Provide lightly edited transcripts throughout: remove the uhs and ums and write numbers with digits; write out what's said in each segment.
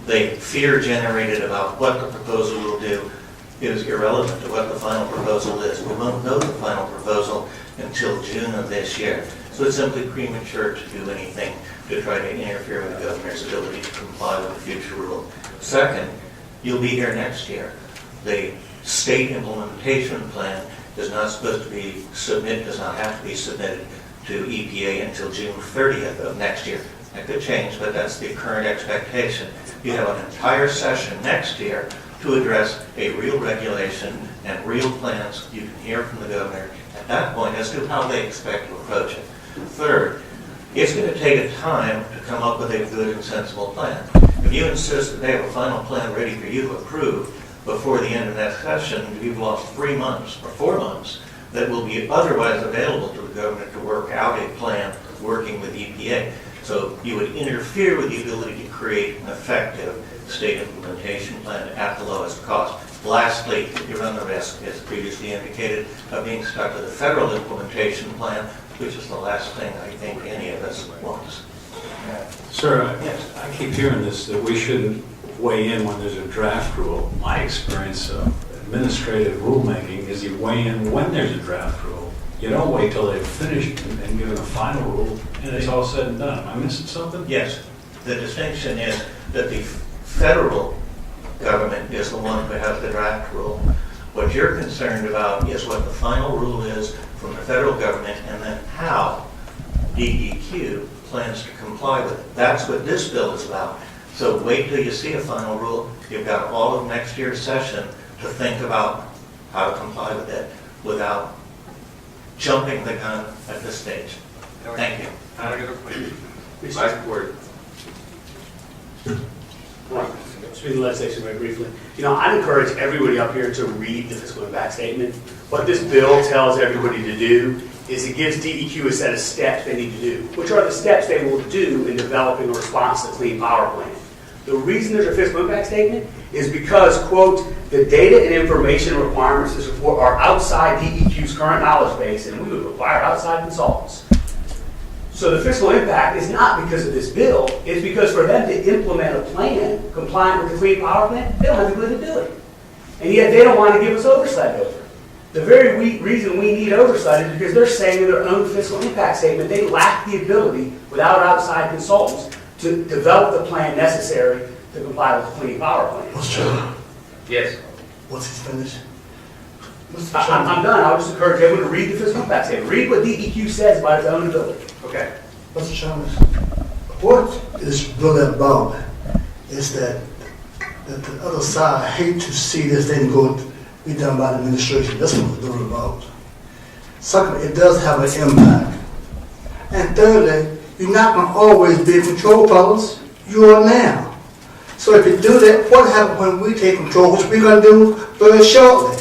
the fear generated about what the proposal will do is irrelevant to what the final proposal is. We won't know the final proposal until June of this year. So it's simply premature to do anything to try to interfere with the governor's ability to comply with the future rule. Second, you'll be here next year. The state implementation plan is not supposed to be submitted, does not have to be submitted to EPA until June 30th of next year. That could change, but that's the current expectation. You have an entire session next year to address a real regulation and real plans. You can hear from the governor at that point as to how they expect to approach it. Third, it's going to take a time to come up with a good and sensible plan. If you insist that they have a final plan ready for you to approve before the end of that session, you've lost 3 months or 4 months that will be otherwise available to the governor to work out a plan working with EPA. So you would interfere with the ability to create an effective state implementation plan at the lowest cost. Lastly, you run the risk, as previously indicated, of being stuck with a federal implementation plan, which is the last thing I think any of us wants. Sir, I keep hearing this, that we shouldn't weigh in when there's a draft rule. My experience of administrative rulemaking is you weigh in when there's a draft rule. You don't wait till they've finished and given a final rule and it's all said and done. Am I missing something? Yes. The distinction is that the federal government is the one who has the draft rule. What you're concerned about is what the final rule is from the federal government and then how DEQ plans to comply with it. That's what this bill is about. So wait till you see a final rule. You've got all of next year's session to think about how to comply with it without jumping the gun at this stage. Thank you. Last word. Speaking of legislation very briefly, I'd encourage everybody up here to read the fiscal impact statement. What this bill tells everybody to do is it gives DEQ a set of steps they need to do, which are the steps they will do in developing a response to the Clean Power Plan. The reason there's a fiscal impact statement is because, quote, the data and information requirements to support are outside DEQ's current knowledge base, and we would require outside consultants. So the fiscal impact is not because of this bill, it's because for them to implement a plan compliant with the Clean Power Plan, they don't have the ability to do it. And yet they don't want to give us oversight over it. The very reason we need oversight is because they're saying in their own fiscal impact statement they lack the ability, without outside consultants, to develop the plan necessary to comply with the Clean Power Plan. Mr. Chairman, Yes. once he's finished. Mr. I'm Chairman, done. I'll just encourage everyone to read the fiscal impact statement. Read what DEQ says about its own ability. Okay. Mr. Chairman, what is really about is that the other side hate to see this thing go be done by the administration. That's what it's really about. Secondly, it does have an impact. And thirdly, you're not going to always be in control, fellas. You are now. So if you do that, what happens when we take control, which we're going to do very shortly?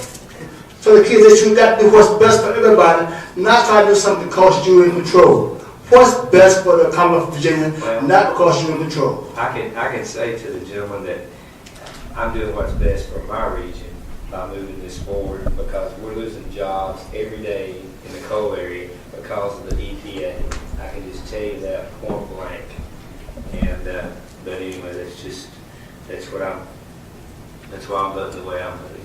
So the key is that you got to do what's best for everybody, not try to do something because you're in control. What's best for the Commonwealth of Virginia, not because you're in control. I can say to the gentleman that I'm doing what's best for my region by moving this forward, because we're losing jobs every day in the coal area because of the EPA. I can just tell you that point blank. And but anyway, that's why I'm voting the way I'm voting.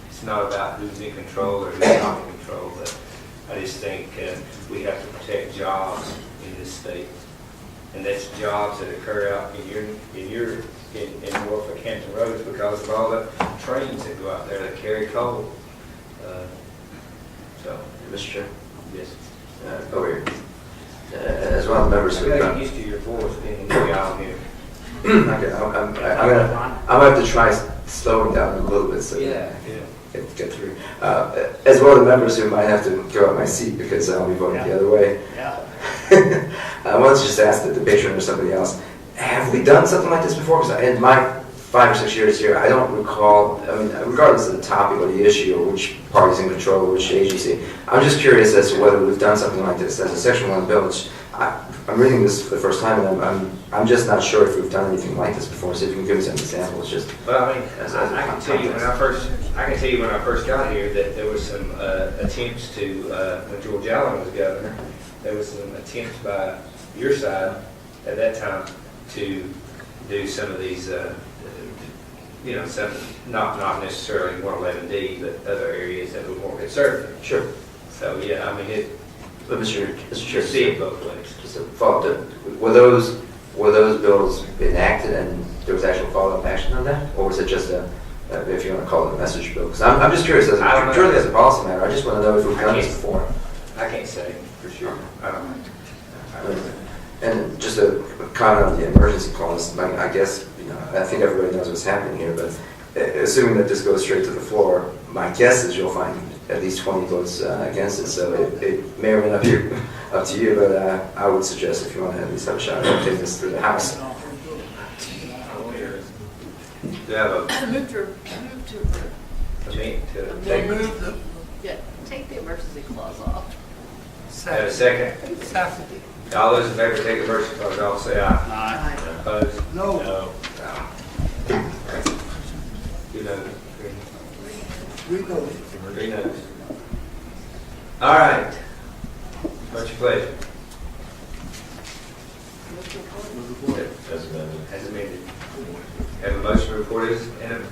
It's not about who's in control or who's not in control, but I just think we have to protect jobs in this state, and that's jobs that occur out in Norfolk Hampton Roads because of all the trains that go out there that carry coal. So, Mr. Chair, yes. over here. As one of the members I who got used to your voice being in the aisle here. okay, I'm gonna have to try slowing down a little bit so get through. As one of the members who might have to go out my seat because I'll be voting the other way. Yeah. I wanted to just ask the Patron or somebody else, have we done something like this before? Because in my 5 or 6 years here, I don't recall, regardless of the topic or the issue or which party's in control or which agency, I'm just curious as to whether we've done something like this as a Section 1 bill. Which I'm reading this for the first time, and I'm just not sure if we've done anything like this before. So if you can give me some examples, just. Well, I can tell you when I first got here that there was some attempts to when George Allen was governor, there was some attempts by your side at that time to do some of these you know, some, not necessarily 111D, but other areas that were more conservative. Sure. So, yeah, I mean, But Mr. you Chair, see it both ways. just a follow-up, were those bills enacted and there was actual follow-up action on that? Or was it just if you want to call it a message bill? Because I'm just curious, as I don't know. purely as a policy matter, I just want to know if we've I done this can't- before. I can't say for sure. I don't know. And just a comment on the emergency clause, I guess, you know, I think everybody knows what's happening here, but assuming that this goes straight to the floor, my guess is you'll find at least 20 votes against it, so it may or may not be up to you, but I would suggest if you want to at least have a shot at taking this through the House. Do you have a, Move to yeah, take the emergency clause off. have a second? All those in favor, take the emergency clause, all say aye. Aye. Opposed? No. No. You know, We know. three noes. All right. What's your pleasure? As amended. Have a motion to report as, and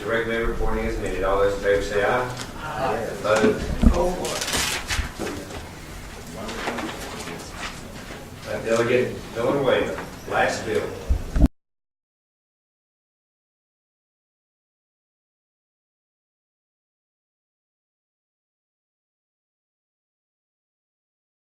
to recommend reporting as amended. All those in favor say aye. Aye. Opposed? Delegate Miller Wade, last bill.